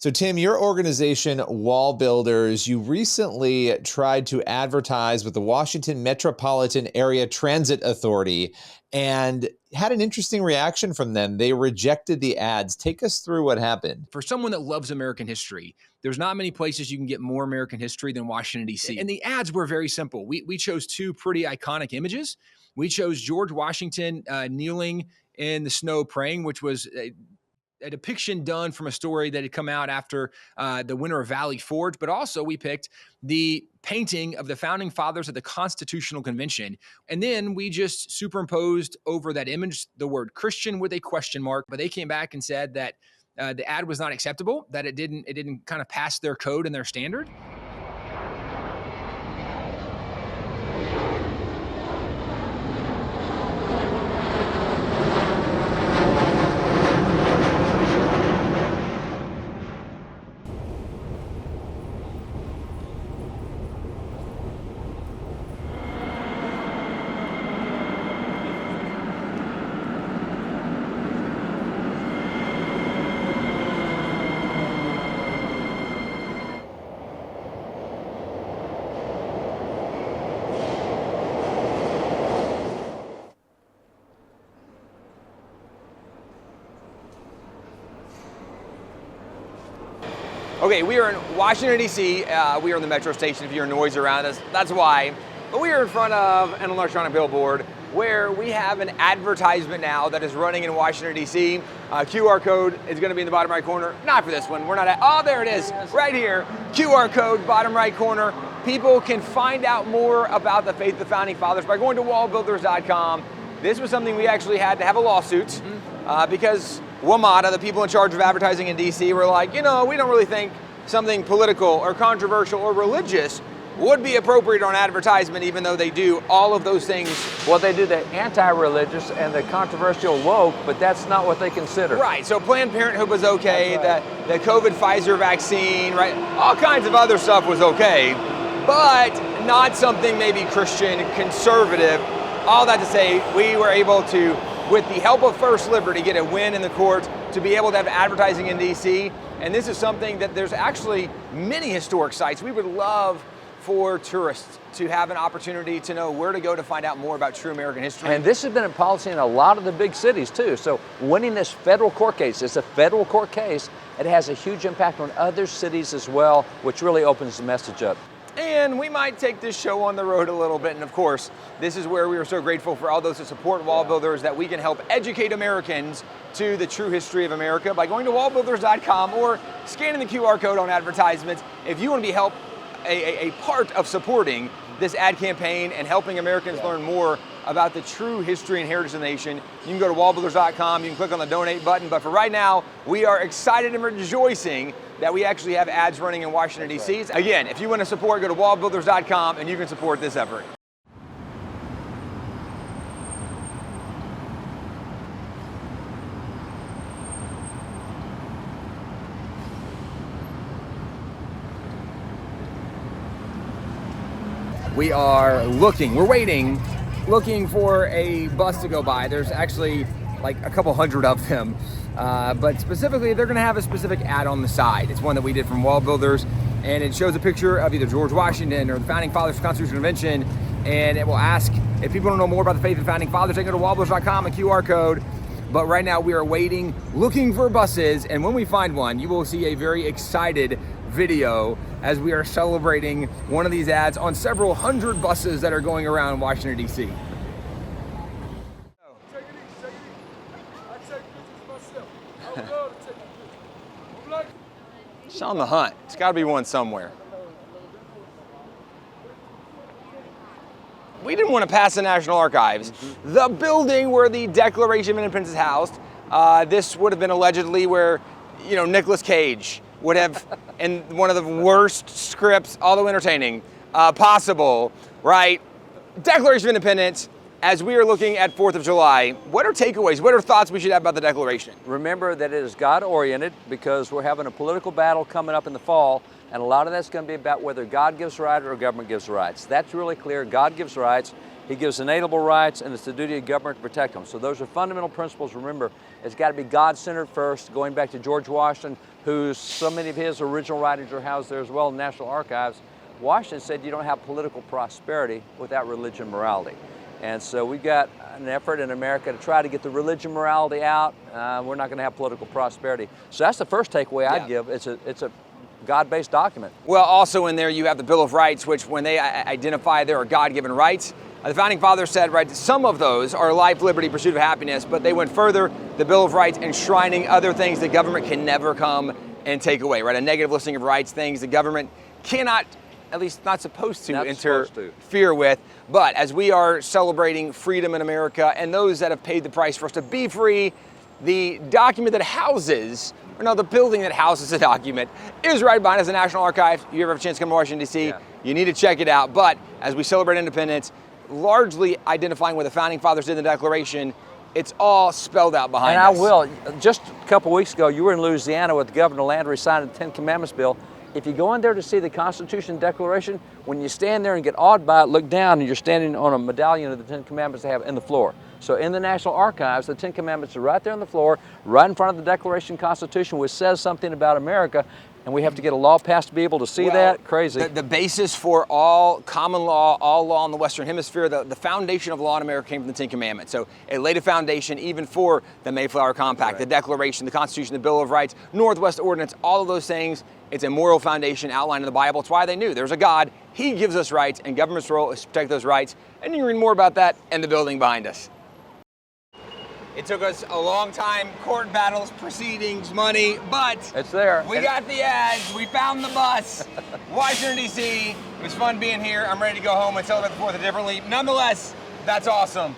So Tim, your organization, WallBuilders, you recently tried to advertise with the Washington Metropolitan Area Transit Authority and had an interesting reaction from them. They rejected the ads. Take us through what happened. For someone that loves American history, there's not many places you can get more American history than Washington, D.C. And the ads were very simple. We chose two pretty iconic images. We chose George Washington kneeling in the snow praying, which was a depiction done from a story that had come out after the winter of Valley Forge. But also we picked the painting of the founding fathers of the Constitutional Convention. And then we just superimposed over that image the word Christian with a question mark. But they came back and said that the ad was not acceptable, that it didn't kind of pass their code and their standard. Okay, we are in Washington, D.C. We are in the metro station. If you hear noise around us, that's why. But we are in front of an electronic billboard where we have an advertisement now that is running in Washington, D.C. QR code is going to be in the bottom right corner. Not for this one. We're not at, oh, there it is, right here. QR code, bottom right corner. People can find out more about the faith of the Founding Fathers by going to wallbuilders.com. This was something we actually had to have a lawsuit because WMATA, the people in charge of advertising in DC, were like, you know, we don't really think something political or controversial or religious would be appropriate on advertisement, even though they do all of those things. Well, they do the anti-religious and the controversial woke, but that's not what they consider. Right, so Planned Parenthood was okay, right. the COVID Pfizer vaccine, right? All kinds of other stuff was okay, but not something maybe Christian, conservative. All that to say, we were able to, with the help of First Liberty, get a win in the court to be able to have advertising in DC. And this is something that there's actually many historic sites. We would love for tourists to have an opportunity to know where to go to find out more about true American history. And this has been a policy in a lot of the big cities too. So winning this federal court case, it's a federal court case, it has a huge impact on other cities as well, which really opens the message up. And we might take this show on the road a little bit. And of course, this is where we are so grateful for all those who support WallBuilders, that we can help educate Americans to the true history of America by going to wallbuilders.com or scanning the QR code on advertisements. If you want to be a part of supporting this ad campaign and helping Americans learn more about the true history and heritage of the nation, you can go to wallbuilders.com, you can click on the donate button. But for right now, we are excited and rejoicing that we actually have ads running in Washington, D.C. Again, if you want to support, go to wallbuilders.com and you can support this effort. We are we're waiting, looking for a bus to go by. There's actually like a couple hundred of them. But specifically, they're gonna have a specific ad on the side. It's one that we did from WallBuilders, and it shows a picture of either George Washington or the Founding Fathers of the Constitutional Convention, and it will ask, if people don't know more about the faith of the Founding Fathers, they can go to wallbuilders.com, a QR code. But right now we are waiting, looking for buses, and when we find one, you will see a very excited video as we are celebrating one of these ads on several hundred buses that are going around Washington, D.C. It's on the hunt. It's got to be one somewhere. We didn't want to pass the National Archives, the building where the Declaration of Independence is housed. This would have been allegedly where, you know, Nicolas Cage would have, in one of the worst scripts, although entertaining, possible, right? Declaration of Independence. As we are looking at 4th of July, what are takeaways? What are thoughts we should have about the Declaration? Remember that it is God-oriented, because we're having a political battle coming up in the fall, and a lot of that's going to be about whether God gives rights or government gives rights. That's really clear. God gives rights. He gives inalienable rights, and it's the duty of government to protect them. So those are fundamental principles. Remember, it's got to be God-centered first, going back to George Washington, so many of his original writings are housed there as well in National Archives. Washington said you don't have political prosperity without religion morality. And so we've got an effort in America to try to get the religion morality out. We're not going to have political prosperity. So that's the first takeaway I'd give. It's a God-based document. Well, also in there you have the Bill of Rights, which when they identify there are God-given rights, the Founding Fathers said, right, some of those are life, liberty, pursuit of happiness, but they went further, the Bill of Rights enshrining other things the government can never come and take away, right? A negative listing of rights, things the government cannot, at least not supposed to, interfere with. But as we are celebrating freedom in America and those that have paid the price for us to be free, the document that houses, or no, the building that houses the document is right behind us, the National Archives. If you ever have a chance to come to Washington, D.C., you need to check it out. But as we celebrate independence, largely identifying what the Founding Fathers did in the Declaration, it's all spelled out behind us. And I will. Just a couple weeks ago, you were in Louisiana with Governor Landry signing the 10 Commandments bill. If you go in there to see the Constitution and Declaration, when you stand there and get awed by it, look down and you're standing on a medallion of the 10 Commandments they have in the floor. So in the National Archives, the 10 Commandments are right there on the floor, right in front of the Declaration Constitution, which says something about America. And we have to get a law passed to be able to see that. Crazy. The basis for all common law, all law in the Western Hemisphere, the foundation of law in America came from the 10 Commandments. So it laid a foundation even for the Mayflower Compact, the Declaration, the Constitution, the Bill of Rights, Northwest Ordinance, all of those things. It's a moral foundation outlined in the Bible. It's why they knew there's a God. He gives us rights, and government's role is to protect those rights. And you can read more about that in the building behind us. It took us a long time, court battles, proceedings, money, but it's there. We got the ads, we found the bus. Washington, D.C. It was fun being here. I'm ready to go home and celebrate the 4th differently. Nonetheless, that's awesome.